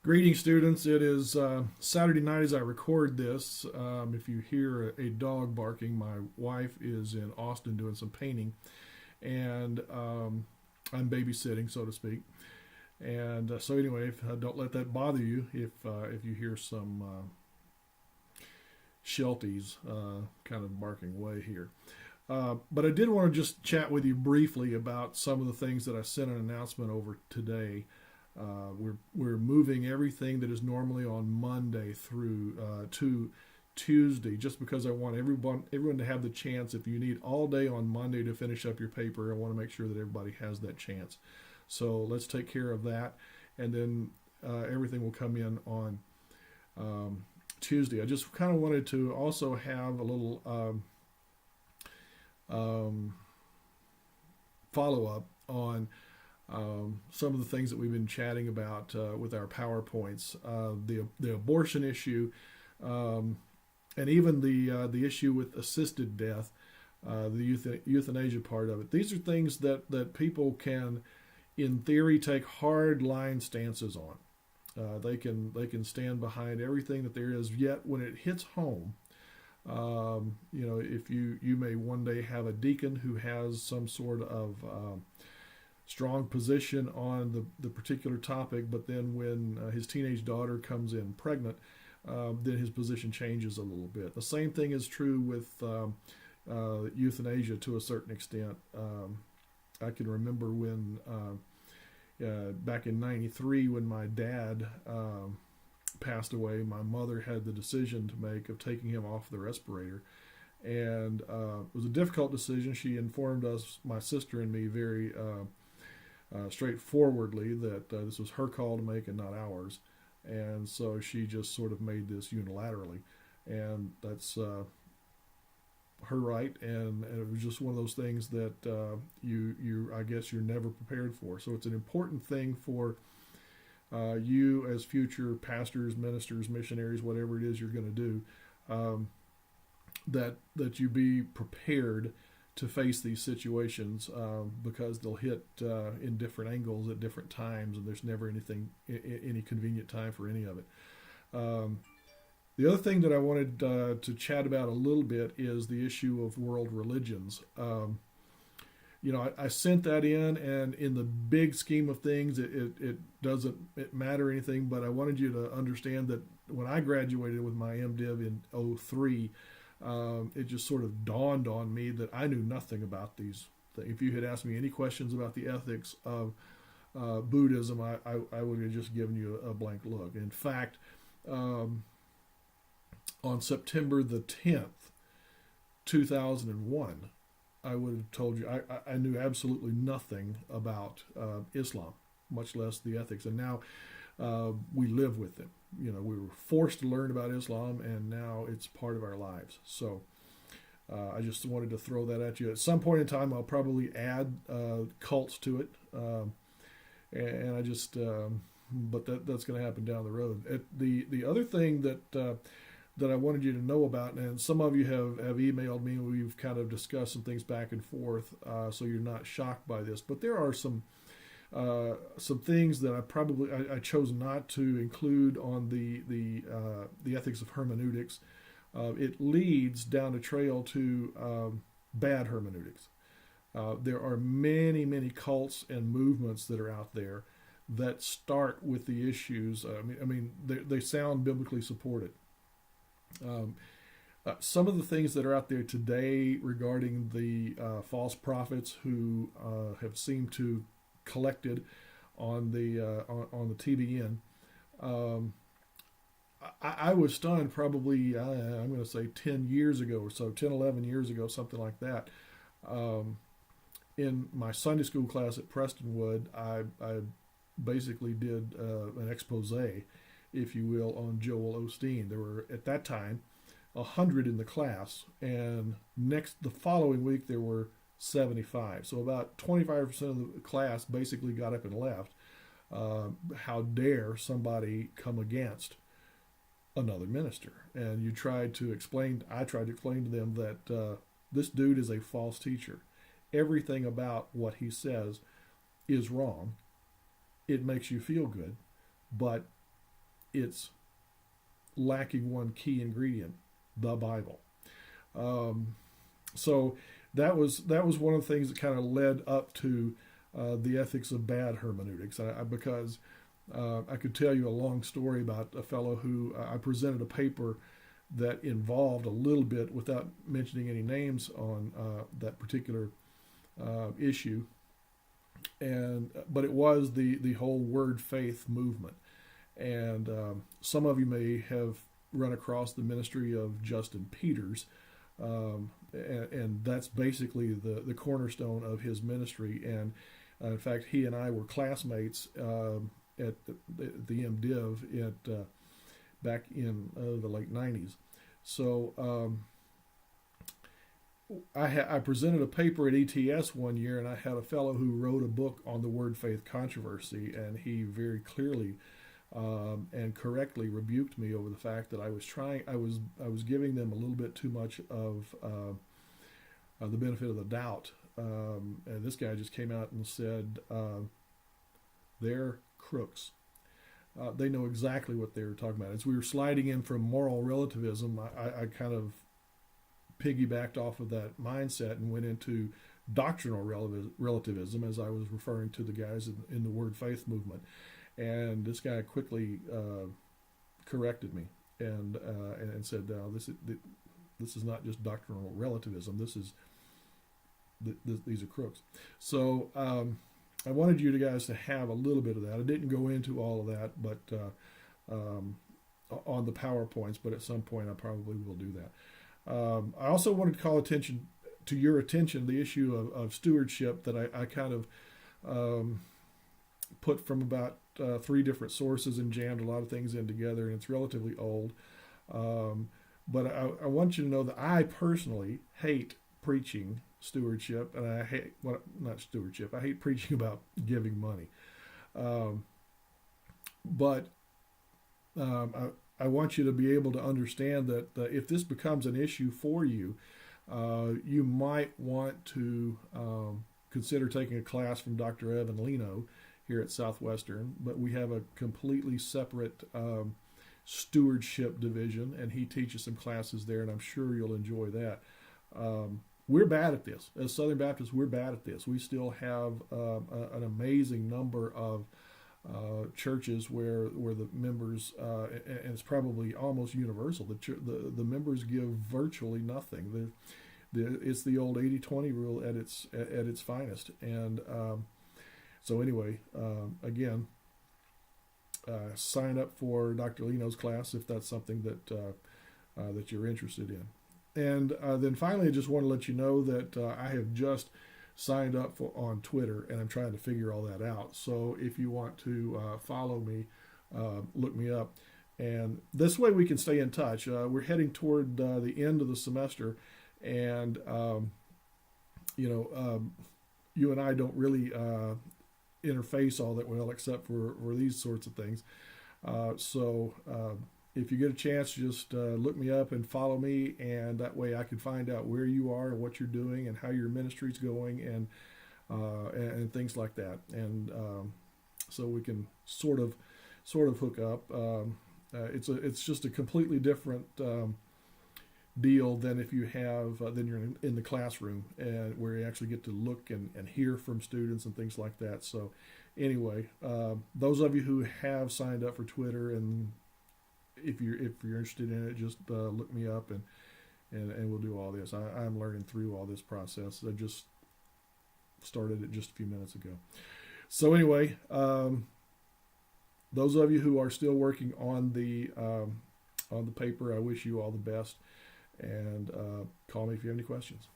Greetings, students. It is Saturday night as I record this. If you hear a dog barking, my wife is in Austin doing some painting, and I'm babysitting, so to speak. And so, anyway, don't let that bother you if you hear some Shelties kind of barking away here. But I did want to just chat with you briefly about some of the things that I sent an announcement over today. We're moving everything that is normally on Monday through to Tuesday, just because I want everyone to have the chance. If you need all day on Monday to finish up your paper, I want to make sure that everybody has that chance. So let's take care of that, and then everything will come in on Tuesday. I just kind of wanted to also have a little follow up on some of the things that we've been chatting about with our PowerPoints, the abortion issue, and even the issue with assisted death, the euthanasia part of it. These are things that people can, in theory, take hard line stances on. They can stand behind everything that there is. Yet when it hits home, if you may one day have a deacon who has some sort of strong position on the particular topic, but then when his teenage daughter comes in pregnant, then his position changes a little bit. The same thing is true with euthanasia to a certain extent. I can remember when back in '93, when my dad passed away, my mother had the decision to make of taking him off the respirator. And it was a difficult decision. She informed us, my sister and me, very straightforwardly that this was her call to make and not ours. And so she just sort of made this unilaterally. And that's her right. And it was just one of those things that I guess you're never prepared for. So it's an important thing for you as future pastors, ministers, missionaries, whatever it is you're going to do, that you be prepared to face these situations, because they'll hit in different angles at different times, and there's never any convenient time for any of it. The other thing that I wanted to chat about a little bit is the issue of world religions. I sent that in, and in the big scheme of things, it doesn't matter anything, but I wanted you to understand that when I graduated with my MDiv in '03, it just sort of dawned on me that I knew nothing about these things. If you had asked me any questions about the ethics of Buddhism, I would have just given you a blank look. In fact, on September the 10th, 2001, I would have told you I knew absolutely nothing about Islam, much less the ethics. And now we live with them. We were forced to learn about Islam, and now it's part of our lives. So I just wanted to throw that at you. At some point in time, I'll probably add cults to it, and I just, but that's going to happen down the road. The other thing that I wanted you to know about, and some of you have emailed me, and we've kind of discussed some things back and forth, so you're not shocked by this, but there are some things that I chose not to include on the ethics of hermeneutics. It leads down a trail to bad hermeneutics. There are many cults and movements that are out there that start with the issues. They sound biblically supported. Some of the things that are out there today regarding the false prophets who have seemed to collected on the TBN. I was stunned probably, I'm going to say 10 years ago or so, 10, 11 years ago, something like that. In my Sunday school class at Prestonwood, I basically did an expose, if you will, on Joel Osteen. There were, at that time, 100 in the class, and the following week there were 75. So about 25% of the class basically got up and left. How dare somebody come against another minister? And I tried to explain to them that this dude is a false teacher. Everything about what he says is wrong. It makes you feel good, but it's lacking one key ingredient: the Bible. Um, so that was one of the things that kind of led up to the ethics of bad hermeneutics. Because I could tell you a long story about a fellow who I presented a paper that involved a little bit, without mentioning any names on that particular issue, but it was the whole word faith movement. And some of you may have run across the ministry of Justin Peters, and that's basically the cornerstone of his ministry. And in fact, he and I were classmates at the MDiv back in the late 90s. So I presented a paper at ETS one year, and I had a fellow who wrote a book on the word faith controversy, and he very clearly and correctly rebuked me over the fact that I was giving them a little bit too much of the benefit of the doubt. And this guy just came out and said, they're crooks. They know exactly what they were talking about. As we were sliding in from moral relativism, I kind of piggybacked off of that mindset and went into doctrinal relativism, as I was referring to the guys in the word faith movement. And this guy quickly corrected me and said, "No, this is not just doctrinal relativism. These are crooks." So I wanted you guys to have a little bit of that. I didn't go into all of that, but on the PowerPoints. But at some point, I probably will do that. I also wanted to call attention to your attention the issue of stewardship that I kind of put from about 3 different sources and jammed a lot of things in together, and it's relatively old. But I want you to know that I personally hate preaching stewardship, and I hate, well, not stewardship, I hate preaching about giving money. But I want you to be able to understand that if this becomes an issue for you, you might want to consider taking a class from Dr. Evan Leno here at Southwestern. But we have a completely separate stewardship division, and he teaches some classes there, and I'm sure you'll enjoy that. We're bad at this. As Southern Baptists, we're bad at this. We still have an amazing number of churches where the members, and it's probably almost universal, the members give virtually nothing. It's the old 80-20 rule at its finest. And so anyway, again, sign up for Dr. Leno's class if that's something that you're interested in. And then finally, I just want to let you know that I have just signed up on Twitter, and I'm trying to figure all that out. So if you want to follow me, look me up. And this way we can stay in touch. We're heading toward the end of the semester, and you and I don't really interface all that well, except for these sorts of things. So if you get a chance, just look me up and follow me, and that way I can find out where you are and what you're doing and how your ministry's going, and things like that. And so we can sort of hook up. It's just a completely different deal than if you have then you're in the classroom, and where you actually get to look and hear from students and things like that. So anyway, those of you who have signed up for Twitter, and if you're interested in it, just look me up and we'll do all this. I'm learning through all this process. I just started it just a few minutes ago. So anyway, those of you who are still working on the paper, I wish you all the best, and call me if you have any questions.